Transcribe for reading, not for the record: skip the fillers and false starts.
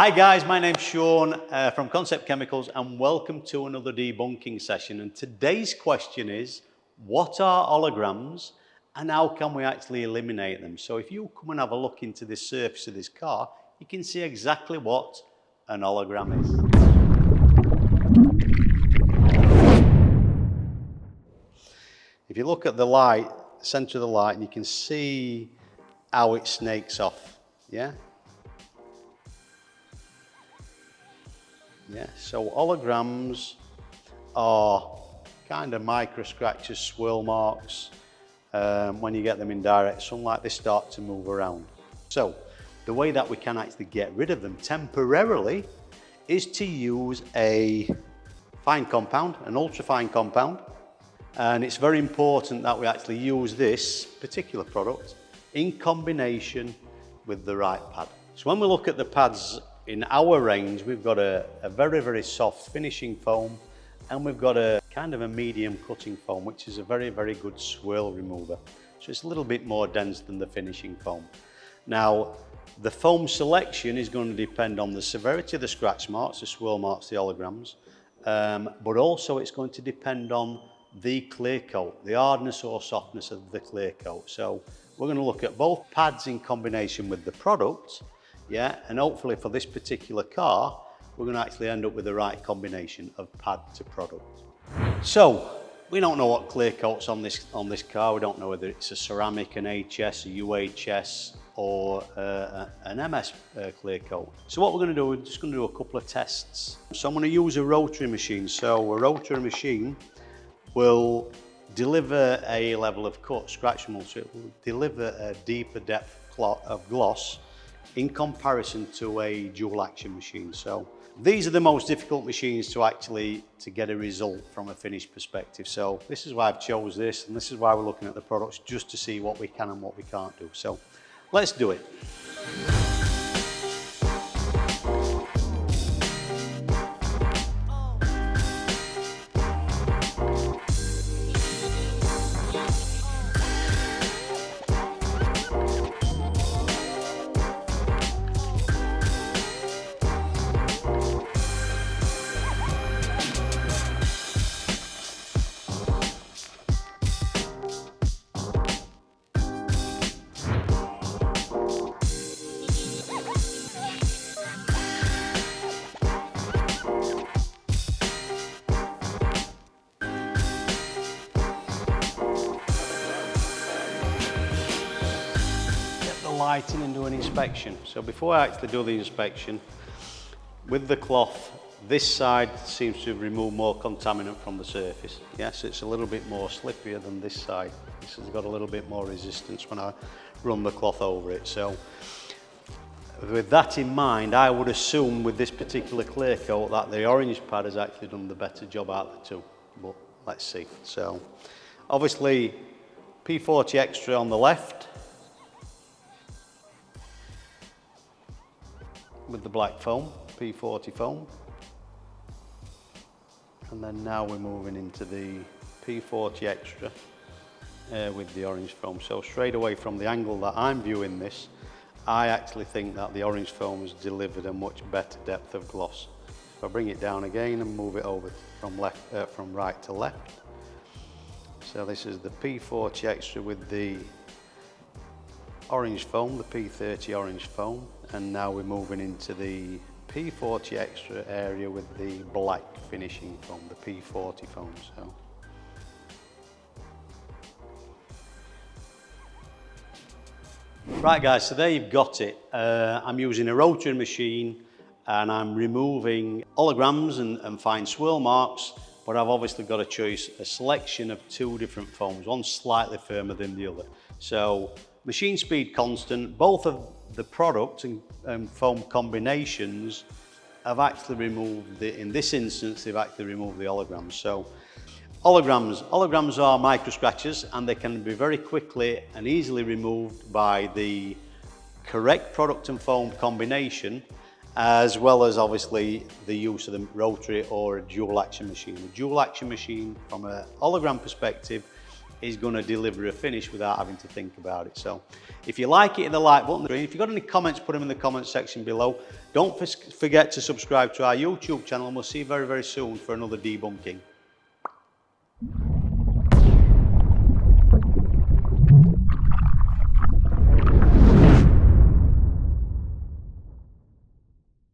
Hi guys, my name's Sean from ConceptChemicals and welcome to another debunking session. And today's question is, what are holograms and how can we actually eliminate them? So if you come and have a look into the surface of this car, you can see exactly what an hologram is. If you look at the light, center of the light, and you can see how it snakes off, yeah? Yeah, so holograms are kind of micro scratches, swirl marks. When you get them in direct sunlight, they start to move around. So the way that we can actually get rid of them temporarily is to use a fine compound, an ultra-fine compound. And it's very important that we actually use this particular product in combination with the right pad. So when we look at the pads in our range, we've got a very, very soft finishing foam, and we've got a kind of a medium cutting foam, which is a very, very good swirl remover. So it's a little bit more dense than the finishing foam. Now, the foam selection is going to depend on the severity of the scratch marks, the swirl marks, the holograms, but also it's going to depend on the clear coat, the hardness or softness of the clear coat. So we're going to look at both pads in combination with the product, yeah, and hopefully for this particular car, we're going to actually end up with the right combination of pad to product. So we don't know what clear coat's on this car. We don't know whether it's a ceramic, an HS, a UHS, or an MS clear coat. So what we're going to do, we're just going to do a couple of tests. So I'm going to use a rotary machine. So a rotary machine will deliver a level of cut, scratch removal, so it will deliver a deeper depth of gloss in comparison to a dual action machine. So these are the most difficult machines to get a result from a finished perspective. So this is why I've chose this, and this is why we're looking at the products, just to see what we can and what we can't do. So let's do it. Lighting and do an inspection. So before I actually do the inspection, with the cloth, this side seems to remove more contaminant from the surface. Yes, it's a little bit more slippier than this side. This has got a little bit more resistance when I run the cloth over it. So with that in mind, I would assume with this particular clear coat that the orange pad has actually done the better job out of the two, but let's see. So obviously P40 extra on the left, with the black foam, P40 foam. And then now we're moving into the P40 extra with the orange foam. So straight away from the angle that I'm viewing this, I actually think that the orange foam has delivered a much better depth of gloss. If I bring it down again and move it over from right to left. So this is the P40 extra with the orange foam, the P30 orange foam, and now we're moving into the P40 extra area with the black finishing foam, the P40 foam. So right guys, so there you've got it. I'm using a rotary machine and I'm removing holograms and fine swirl marks, but I've obviously got a selection of two different foams, one slightly firmer than the other. So machine speed constant, both of the product and foam combinations have actually removed, in this instance, they've actually removed the holograms. So holograms are micro scratches and they can be very quickly and easily removed by the correct product and foam combination, as well as obviously the use of the rotary or a dual action machine. A dual action machine from a hologram perspective is going to deliver a finish without having to think about it. So if you like it, hit the like button. If you've got any comments, put them in the comments section below. Don't forget to subscribe to our YouTube channel, and we'll see you very, very soon for another debunking.